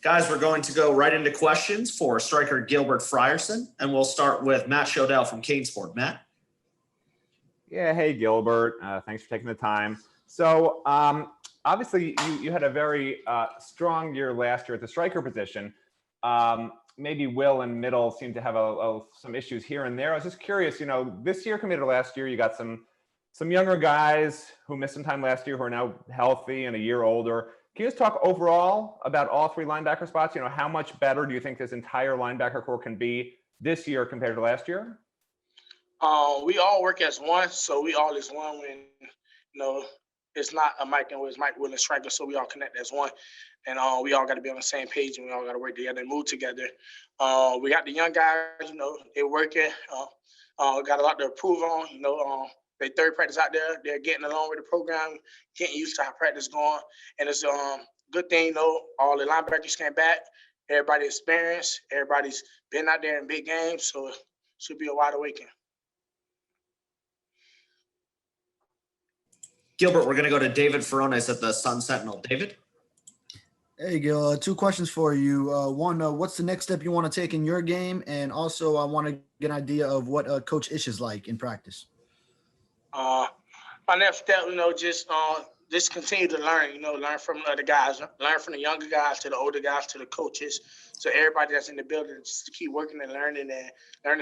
Guys, we're going to go right into questions for striker Gilbert Frierson, and we'll start with Matt Shodell from Canesport. Matt? Yeah, hey, Gilbert. Thanks for taking the time. So, obviously, you had a very strong year last year at the striker position. Maybe Will and Middle seem to have some issues here and there. I was just curious, this year compared to last year, you got some younger guys who missed some time last year who are now healthy and a year older. Can you just talk overall about all three linebacker spots? How much better do you think this entire linebacker core can be this year compared to last year? We all work as one, so we all is one when, it's not a Mike and Will, it's Mike, Will, and striker, so we all connect as one. And we all got to be on the same page, and we all got to work together and move together. We got the young guys, they're working. Got a lot to improve on, they third practice out there. They're getting along with the program, getting used to how practice going. And it's a good thing, all the linebackers came back. Everybody experienced. Everybody's been out there in big games, so it should be a wide awakening. Gilbert, we're going to go to David Furones at the Sun Sentinel. David? Hey, Gil. Two questions for you. One, what's the next step you want to take in your game? And also, I want to get an idea of what Coach Ish is like in practice. My next step, just continue to learn, learn from other guys, learn from the younger guys to the older guys to the coaches. So everybody that's in the building, just to keep working and learning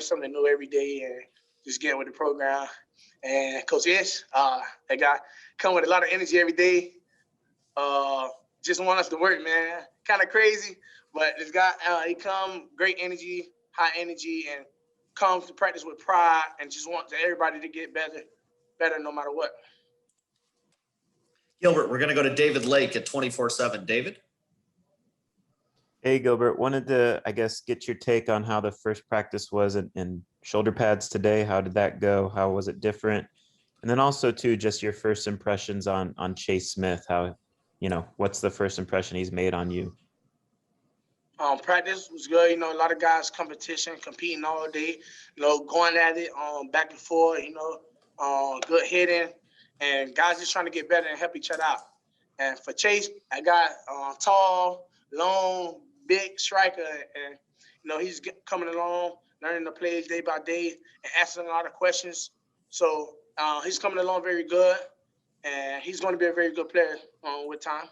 something new every day and just getting with the program. And Coach Ish, that guy come with a lot of energy every day. Just want us to work, man. Kind of crazy, but this guy, he come great energy, high energy, and comes to practice with pride and just wants everybody to get better no matter what. Gilbert, we're going to go to David Lake at 24/7. David? Hey, Gilbert. Wanted to, get your take on how the first practice was in shoulder pads today. How did that go? How was it different? And then also, too, just your first impressions on Chase Smith. How, what's the first impression he's made on you? Practice was good. A lot of guys competing all day, going at it, back and forth, good hitting, and guys just trying to get better and help each other out. And for Chase, I got tall, long, big striker, and he's coming along, learning the plays day by day, and asking a lot of questions. So he's coming along very good, and he's going to be a very good player with time.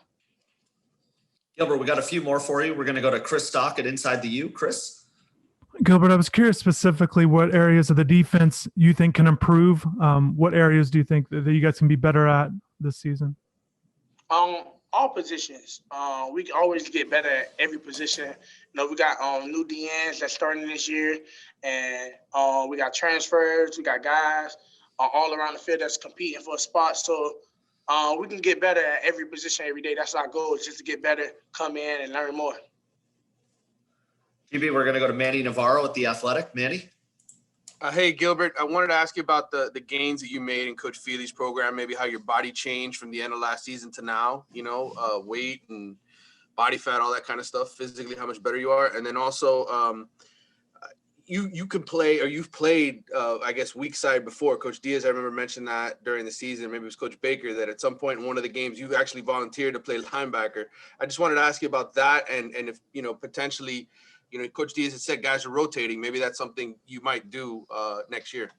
Gilbert, we got a few more for you. We're going to go to Chris Stock at Inside the U. Chris? Gilbert, I was curious specifically what areas of the defense you think can improve. What areas do you think that you guys can be better at this season? All positions. We can always get better at every position. We got new DNs that's starting this year, and we got transfers. We got guys all around the field that's competing for a spot. So we can get better at every position every day. That's our goal, is just to get better, come in, and learn more. GB, we're going to go to Manny Navarro at The Athletic. Manny? Hey, Gilbert, I wanted to ask you about the gains that you made in Coach Feely's program, maybe how your body changed from the end of last season to now, weight and body fat, all that kind of stuff, physically, how much better you are. And then also you can play, or you've played, weak side before. Coach Diaz, I remember mentioned that during the season, maybe it was Coach Baker, that at some point in one of the games you actually volunteered to play linebacker. I just wanted to ask you about that, and if, potentially – Coach Diaz had said guys are rotating. Maybe that's something you might do next year.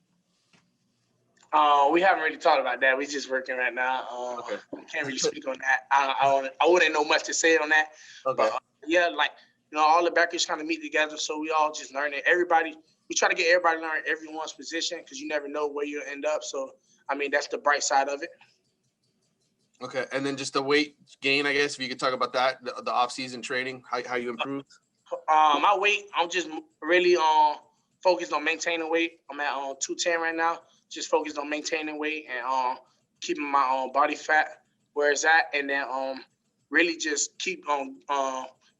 We haven't really talked about that. We're just working right now. Okay. I can't really speak on that. I wouldn't know much to say on that. Okay. But all the backers kind of meet together, so we all just learn it. We try to get everybody to learn everyone's position, because you never know where you'll end up. So, that's the bright side of it. Okay, and then just the weight gain, I guess, if you could talk about that, the off-season training, how you improved. My weight, I'm just really focused on maintaining weight. I'm at 210 right now. Just focused on maintaining weight and keeping my body fat where it's at, and then really just keep on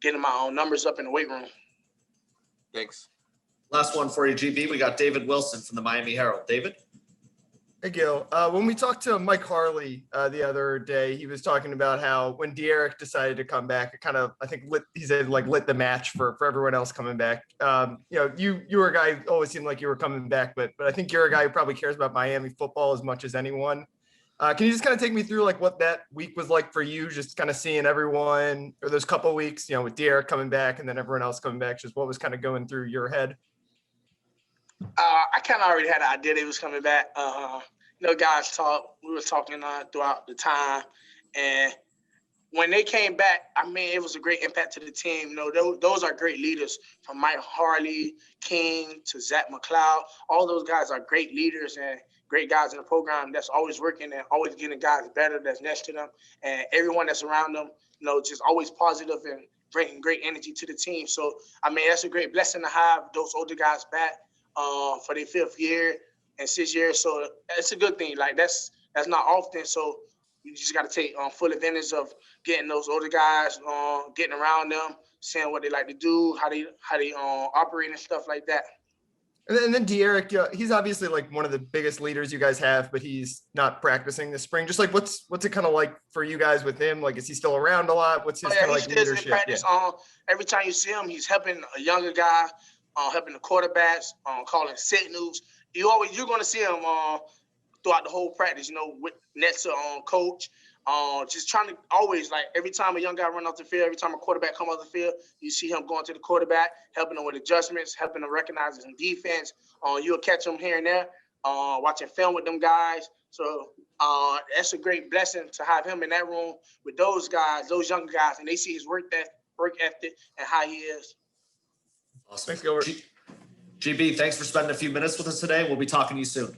getting my numbers up in the weight room. Thanks. Last one for you, GB. We got David Wilson from the Miami Herald. David? Hey, Gil. When we talked to Mike Harley the other day, he was talking about how when De'Eric decided to come back, it kind of, I think, lit the match for everyone else coming back. You were a guy who always seemed like you were coming back, but I think you're a guy who probably cares about Miami football as much as anyone. Can you just kind of take me through like what that week was like for you, just kind of seeing everyone, or those couple weeks, with De'Aaron coming back and then everyone else coming back, just what was kind of going through your head? I kind of already had an idea they was coming back. Guys we were talking throughout the time, and when they came back, I mean, it was a great impact to the team. Those are great leaders, from Mike Harley, King to Zach McLeod. All those guys are great leaders and great guys in the program that's always working and always getting guys better that's next to them. And everyone that's around them, just always positive and bringing great energy to the team. So, I mean, that's a great blessing to have those older guys back for their 5th year and 6th year. So it's a good thing. Like, that's not often. So you just got to take full advantage of getting those older guys, getting around them, seeing what they like to do, how they operate and stuff like that. And then De'Aaron, he's obviously like one of the biggest leaders you guys have, but he's not practicing this spring. Just like, what's it kind of like for you guys with him? Like, is he still around a lot? What's his kind of like leadership? In practice, every time you see him, he's helping a younger guy, helping the quarterbacks, calling signals. You're going to see him throughout the whole practice, with next to coach. Just trying to always, like, every time a young guy run off the field, every time a quarterback come off the field, you see him going to the quarterback, helping him with adjustments, helping him recognize his defense. You'll catch him here and there, watching film with them guys. So that's a great blessing to have him in that room with those guys, those young guys, and they see his work ethic and how he is. Awesome. Thanks, Gilbert. GB, thanks for spending a few minutes with us today. We'll be talking to you soon.